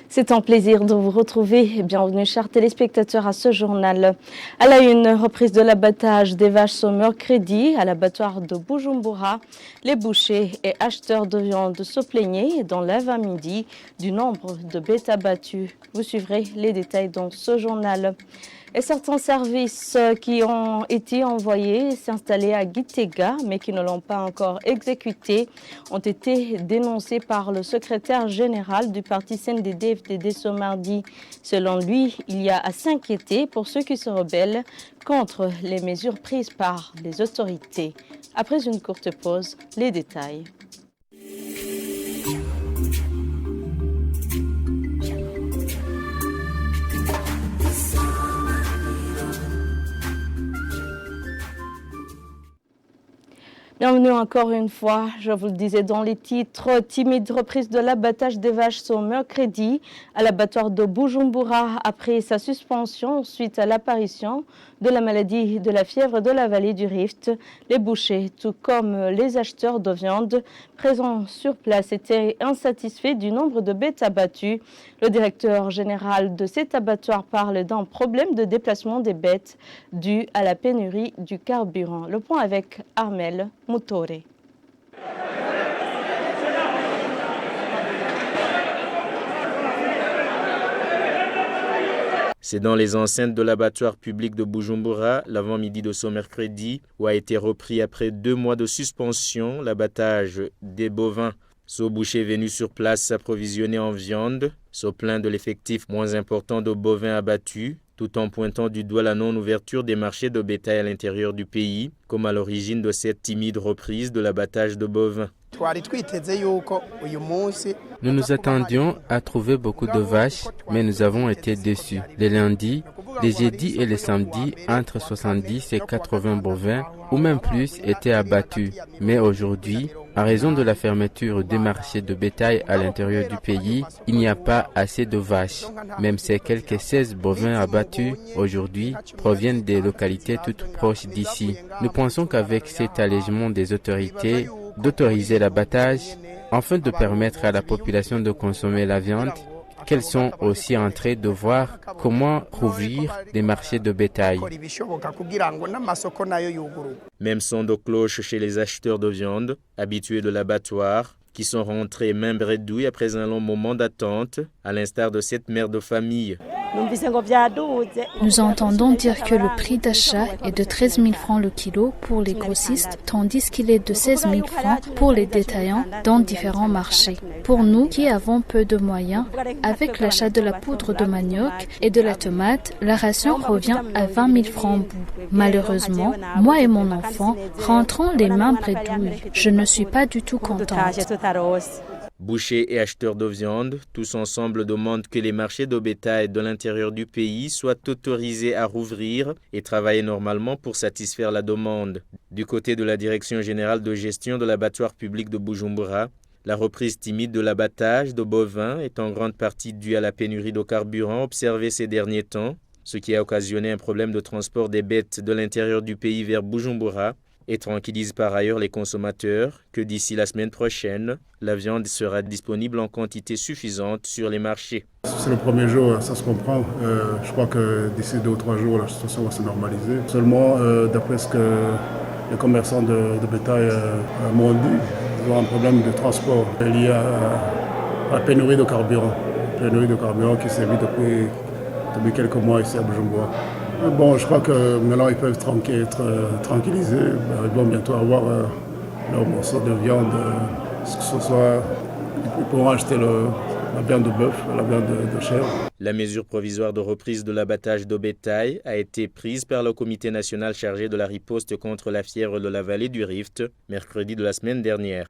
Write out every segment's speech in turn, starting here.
C'est un plaisir de vous retrouver. Bienvenue, chers téléspectateurs, à ce journal. À la une, reprise de l'abattage des vaches ce mercredi à l'abattoir de Bujumbura. Les bouchers et acheteurs de viande se plaignaient dans l'avant-midi du nombre de bêtes abattues. Vous suivrez les détails dans ce journal. Et certains services qui ont été envoyés s'installer à Gitega, mais qui ne l'ont pas encore exécuté, ont été dénoncés par le secrétaire général du parti CNDD-FDD ce mardi. Selon lui, il y a à s'inquiéter pour ceux qui se rebellent contre les mesures prises par les autorités. Après une courte pause, les détails. Bienvenue encore une fois, je vous le disais dans les titres, timide reprise de l'abattage des vaches ce mercredi à l'abattoir de Bujumbura après sa suspension suite à l'apparition de la maladie de la fièvre de la vallée du Rift. Les bouchers, tout comme les acheteurs de viande présents sur place, étaient insatisfaits du nombre de bêtes abattues. Le directeur général de cet abattoir parle d'un problème de déplacement des bêtes dû à la pénurie du carburant. Le point avec Armel Mutore. C'est dans les enceintes de l'abattoir public de Bujumbura, l'avant-midi de ce mercredi, où a été repris après 2 mois de suspension l'abattage des bovins. Ce boucher venu sur place s'approvisionner en viande, se plaint de l'effectif moins important de bovins abattus, tout en pointant du doigt la non-ouverture des marchés de bétail à l'intérieur du pays, comme à l'origine de cette timide reprise de l'abattage de bovins. Nous nous attendions à trouver beaucoup de vaches, mais nous avons été déçus. Les lundis, les jeudis et les samedis, entre 70 et 80 bovins, ou même plus, étaient abattus. Mais aujourd'hui, à raison de la fermeture des marchés de bétail à l'intérieur du pays, il n'y a pas assez de vaches. Même ces quelques 16 bovins abattus aujourd'hui proviennent des localités toutes proches d'ici. Nous pensons qu'avec cet allègement des autorités, d'autoriser l'abattage, afin de permettre à la population de consommer la viande, qu'elles sont aussi en train de voir comment rouvrir les marchés de bétail. Même son de cloche chez les acheteurs de viande, habitués de l'abattoir, qui sont rentrés main bredouille après un long moment d'attente, à l'instar de cette mère de famille. Nous entendons dire que le prix d'achat est de 13 000 francs le kilo pour les grossistes, tandis qu'il est de 16 000 francs pour les détaillants dans différents marchés. Pour nous qui avons peu de moyens, avec l'achat de la poudre de manioc et de la tomate, la ration revient à 20 000 francs bout. Malheureusement, moi et mon enfant rentrons les mains bredouilles. Je ne suis pas du tout contente. Bouchers et acheteurs de viande, tous ensemble demandent que les marchés de bétail de l'intérieur du pays soient autorisés à rouvrir et travailler normalement pour satisfaire la demande. Du côté de la Direction générale de gestion de l'abattoir public de Bujumbura, la reprise timide de l'abattage de bovins est en grande partie due à la pénurie de carburant observée ces derniers temps, ce qui a occasionné un problème de transport des bêtes de l'intérieur du pays vers Bujumbura, et tranquillise par ailleurs les consommateurs que d'ici la semaine prochaine, la viande sera disponible en quantité suffisante sur les marchés. C'est le premier jour, ça se comprend. Je crois que d'ici 2 ou 3 jours, la situation va se normaliser. Seulement, d'après ce que les commerçants de bétail m'ont dit, ils ont un problème de transport lié à la pénurie de carburant. Pénurie de carburant qui sévit depuis quelques mois ici à Bujumbura. Bon, je crois que maintenant ils peuvent être tranquillisés. Ils vont bientôt avoir leur morceau de viande. Que ce soit, ils pourront acheter la viande de bœuf, la viande de chèvre. La mesure provisoire de reprise de l'abattage de bétail a été prise par le comité national chargé de la riposte contre la fièvre de la vallée du Rift, mercredi de la semaine dernière.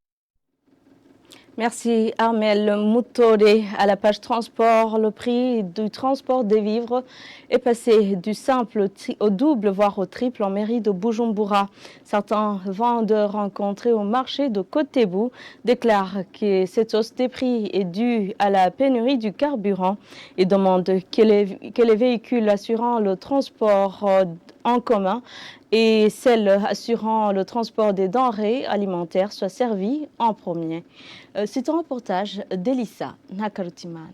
Merci Armel Mutore. À la page transport, le prix du transport des vivres est passé du simple au double, voire au triple en mairie de Bujumbura. Certains vendeurs rencontrés au marché de Kotebu déclarent que cette hausse des prix est due à la pénurie du carburant et demandent que les véhicules assurant le transport en commun et celles assurant le transport des denrées alimentaires soient servies en premier. C'est un reportage d'Elissa Nakarutimana.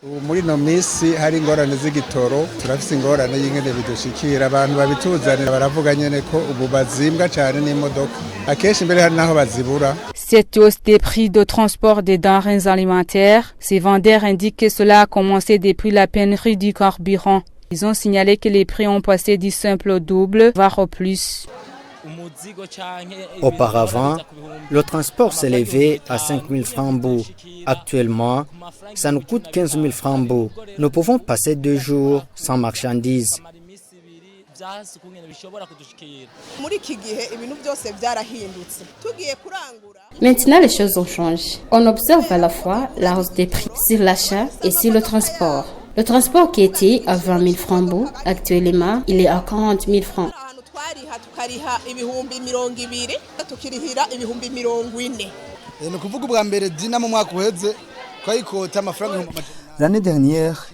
muri no minsi hari ingorane z'igitoro turafise ingorane y'ingene bidushikira abantu babituzanira baravuga nyene ko ubu bazimbwa cyane n'imodoka akenshi mbere hari naho bazibura. Cette hausse des prix de transport des denrées alimentaires, ces vendeurs indiquent que cela a commencé depuis la pénurie du carburant. Ils ont signalé que les prix ont passé du simple au double, voire au plus. Auparavant, le transport s'élevait à 5 000 francs bout. Actuellement, ça nous coûte 15 000 francs bout. Nous pouvons passer 2 jours sans marchandises. Maintenant, les choses ont changé. On observe à la fois la hausse des prix sur l'achat et sur le transport. Le transport qui était à 20 000 francs bout, actuellement, il est à 40 000 francs. L'année dernière,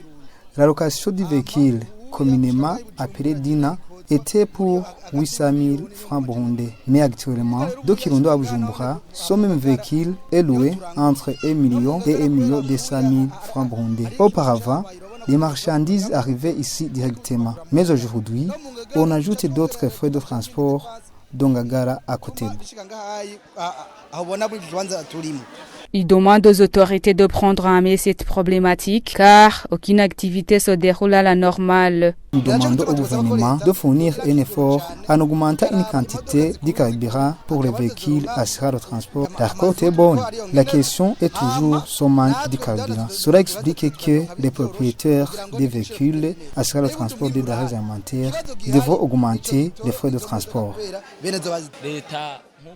la location du véhicule, communément appelé Dina, était pour 800 000 francs burundais. Mais actuellement, de Kirundo à Bujumbura, ce même véhicule est loué entre 1 million et 1 200 000 francs burundais. Auparavant, les marchandises arrivaient ici directement. Mais aujourd'hui, on ajoute d'autres frais de transport dont Gagara à côté. Il demande aux autorités de prendre en main cette problématique car aucune activité se déroule à la normale. Nous demandons au gouvernement de fournir un effort en augmentant une quantité de carburant pour les véhicules assurant le transport. La côte est bonne. La question est toujours son manque de carburant. Cela explique que les propriétaires des véhicules assurant le transport des denrées alimentaires devront augmenter les frais de transport.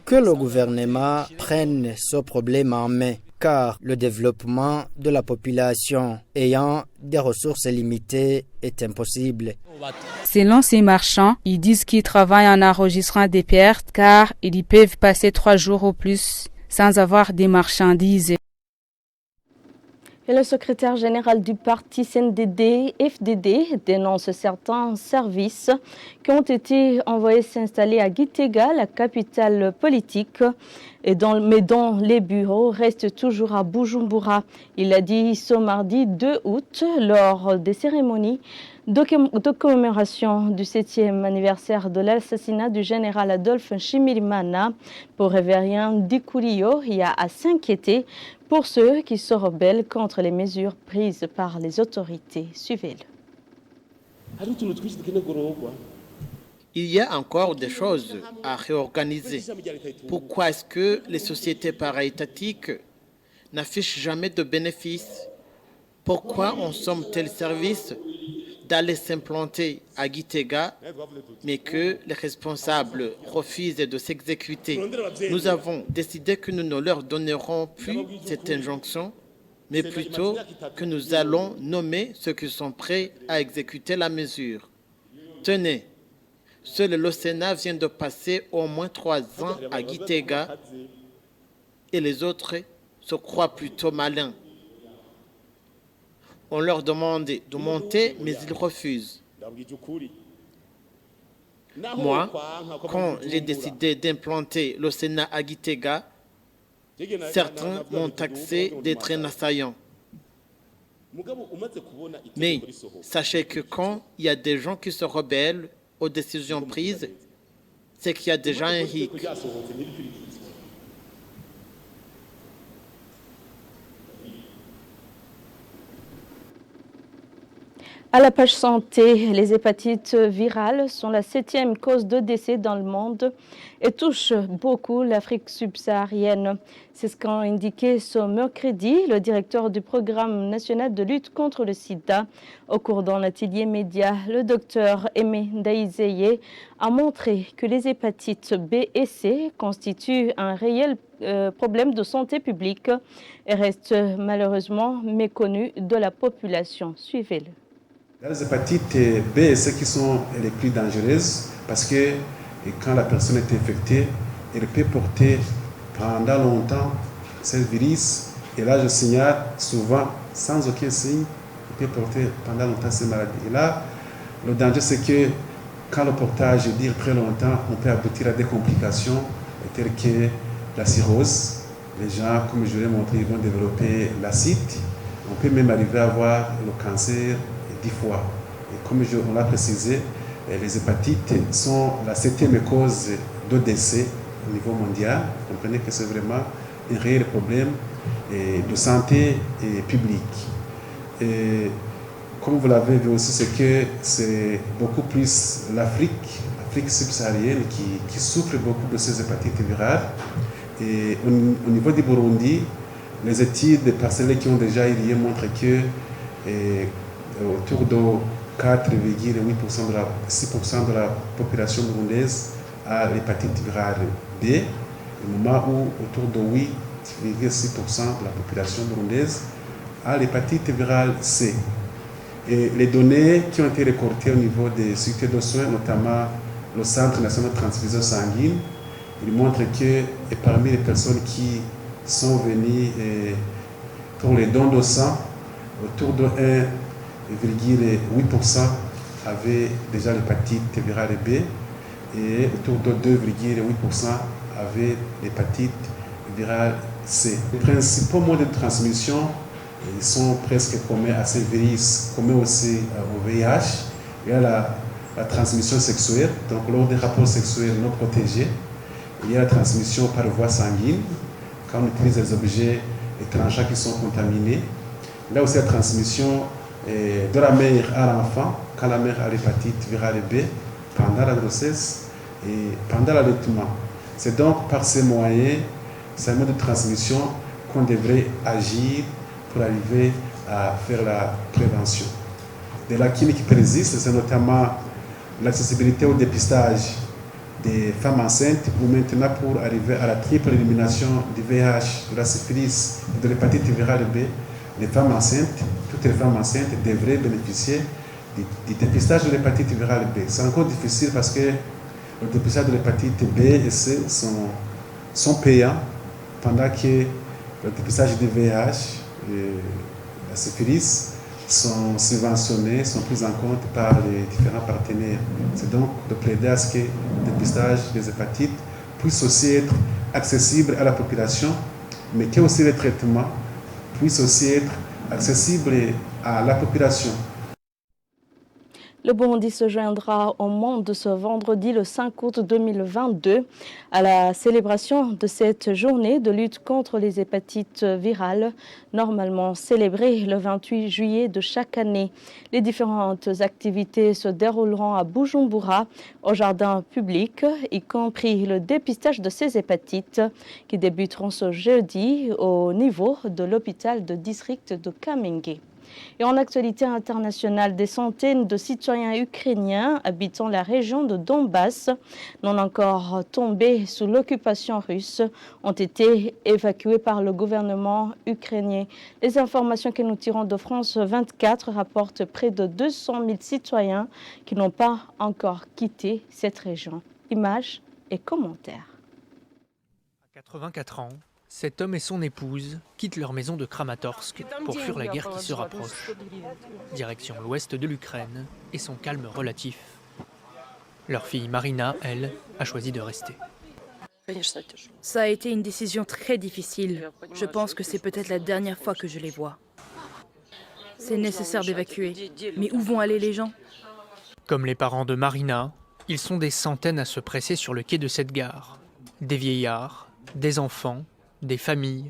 Que le gouvernement prenne ce problème en main, car le développement de la population ayant des ressources limitées est impossible. Selon ces marchands, ils disent qu'ils travaillent en enregistrant des pertes car ils peuvent passer 3 jours ou plus sans avoir des marchandises. Et le secrétaire général du parti CNDD-FDD dénonce certains services qui ont été envoyés s'installer à Gitega, la capitale politique, mais dont les bureaux restent toujours à Bujumbura. Il l'a dit ce mardi 2 août lors des cérémonies de commémoration du 7e anniversaire de l'assassinat du général Adolphe Nshimirimana. Pour Révérien Dikurio, il y a à s'inquiéter pour ceux qui se rebellent contre les mesures prises par les autorités. Suivez-le. Il y a encore des choses à réorganiser. Pourquoi est-ce que les sociétés para-étatiques n'affichent jamais de bénéfices? Pourquoi on somme tel service d'aller s'implanter à Gitega, mais que les responsables refusent de s'exécuter? Nous avons décidé que nous ne leur donnerons plus cette injonction, mais plutôt que nous allons nommer ceux qui sont prêts à exécuter la mesure. Tenez, seul le Sénat vient de passer au moins 3 ans à Gitega et les autres se croient plutôt malins. On leur demande de monter, mais ils refusent. Moi, quand j'ai décidé d'implanter le Sénat à Gitega, certains m'ont taxé d'être un assaillant. Mais sachez que quand il y a des gens qui se rebellent aux décisions prises, c'est qu'il y a déjà un hic. À la page santé, les hépatites virales sont la 7e cause de décès dans le monde et touchent beaucoup l'Afrique subsaharienne. C'est ce qu'a indiqué ce mercredi le directeur du programme national de lutte contre le sida. Au cours d'un atelier média, le docteur Aimé Ndaïzeye a montré que les hépatites B et C constituent un réel problème de santé publique et restent malheureusement méconnus de la population. Suivez-le. Les hépatites B et C qui sont les plus dangereuses parce que quand la personne est infectée, elle peut porter pendant longtemps ce virus. Et là, je signale souvent, sans aucun signe, elle peut porter pendant longtemps ces maladies. Et là, le danger, c'est que quand le portage dure très longtemps, on peut aboutir à des complications telles que la cirrhose. Les gens, comme je l'ai montré, ils vont développer l'acide. On peut même arriver à avoir le cancer 10 fois. Et comme on l'a précisé, les hépatites sont la 7e cause de décès au niveau mondial. Vous comprenez que c'est vraiment un réel problème de santé publique. Et comme vous l'avez vu aussi, c'est que c'est beaucoup plus l'Afrique subsaharienne qui souffre beaucoup de ces hépatites virales. Et au niveau du Burundi, les études parcellaires qui ont déjà eu lieu montrent que autour de 4,8% de 6% de la population burundaise a l'hépatite virale B, au moment où autour de 8,6% de la population burundaise a l'hépatite virale C. Et les données qui ont été récoltées au niveau des structures de soins, notamment le Centre national de transfusion sanguine, ils montrent que parmi les personnes qui sont venues pour les dons de sang, autour de 1,8% avaient déjà l'hépatite virale B et autour de 2,8% avaient l'hépatite virale C. Les principaux modes de transmission ils sont presque communs à ces virus, communs aussi au VIH. Il y a la transmission sexuelle, donc lors des rapports sexuels non protégés. Il y a la transmission par voie sanguine, quand on utilise des objets étrangers qui sont contaminés. Il y a aussi la transmission de la mère à l'enfant, quand la mère a l'hépatite virale B, pendant la grossesse et pendant l'allaitement. C'est donc par ces moyens, ces modes de transmission qu'on devrait agir pour arriver à faire la prévention. Des lacunes qui persistent, c'est notamment l'accessibilité au dépistage des femmes enceintes, ou maintenant pour arriver à la triple élimination du VIH, de la syphilis et de l'hépatite virale B, les femmes enceintes, toutes les femmes enceintes devraient bénéficier du dépistage de l'hépatite virale B. C'est encore difficile parce que le dépistage de l'hépatite B et C sont payants, pendant que le dépistage du VIH et la syphilis sont subventionnés, sont pris en compte par les différents partenaires. C'est donc de plaider à ce que le dépistage des hépatites puisse aussi être accessible à la population, mais que aussi les traitements puissent aussi être accessibles à la population. Le Burundi se joindra au monde ce vendredi le 5 août 2022 à la célébration de cette journée de lutte contre les hépatites virales, normalement célébrée le 28 juillet de chaque année. Les différentes activités se dérouleront à Bujumbura, au jardin public, y compris le dépistage de ces hépatites qui débuteront ce jeudi au niveau de l'hôpital de district de Kamenge. Et en actualité internationale, des centaines de citoyens ukrainiens habitant la région de Donbass, non encore tombés sous l'occupation russe, ont été évacués par le gouvernement ukrainien. Les informations que nous tirons de France 24 rapportent près de 200 000 citoyens qui n'ont pas encore quitté cette région. Images et commentaires. À 84 ans, cet homme et son épouse quittent leur maison de Kramatorsk pour fuir la guerre qui se rapproche. Direction l'ouest de l'Ukraine et son calme relatif. Leur fille Marina, elle, a choisi de rester. Ça a été une décision très difficile. Je pense que c'est peut-être la dernière fois que je les vois. C'est nécessaire d'évacuer. Mais où vont aller les gens? Comme les parents de Marina, ils sont des centaines à se presser sur le quai de cette gare. Des vieillards, des enfants, des familles.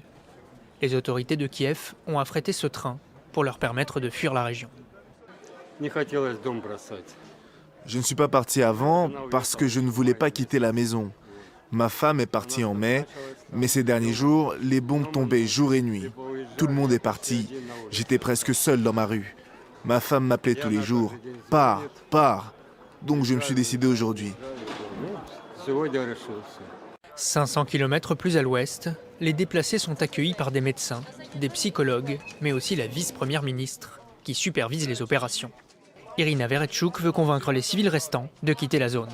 Les autorités de Kiev ont affrété ce train pour leur permettre de fuir la région. Je ne suis pas parti avant parce que je ne voulais pas quitter la maison. Ma femme est partie en mai, mais ces derniers jours, les bombes tombaient jour et nuit. Tout le monde est parti. J'étais presque seul dans ma rue. Ma femme m'appelait tous les jours. « Pars, pars !» Donc je me suis décidé aujourd'hui. 500 km plus à l'ouest, les déplacés sont accueillis par des médecins, des psychologues, mais aussi la vice-première ministre, qui supervise les opérations. Irina Vereshchuk veut convaincre les civils restants de quitter la zone.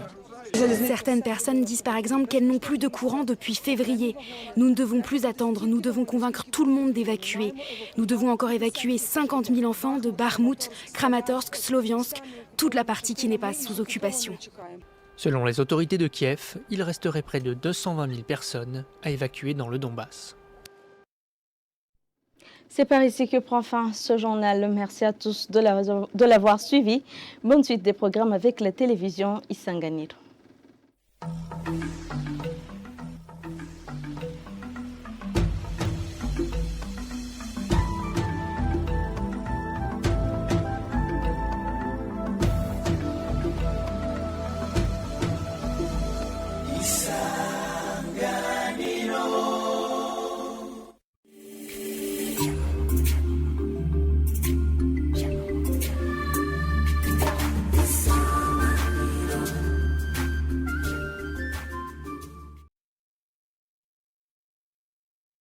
Certaines personnes disent par exemple qu'elles n'ont plus de courant depuis février. Nous ne devons plus attendre, nous devons convaincre tout le monde d'évacuer. Nous devons encore évacuer 50 000 enfants de Bakhmout, Kramatorsk, Sloviansk, toute la partie qui n'est pas sous occupation. Selon les autorités de Kiev, il resterait près de 220 000 personnes à évacuer dans le Donbass. C'est par ici que prend fin ce journal. Merci à tous de l'avoir suivi. Bonne suite des programmes avec la télévision Isanganiro.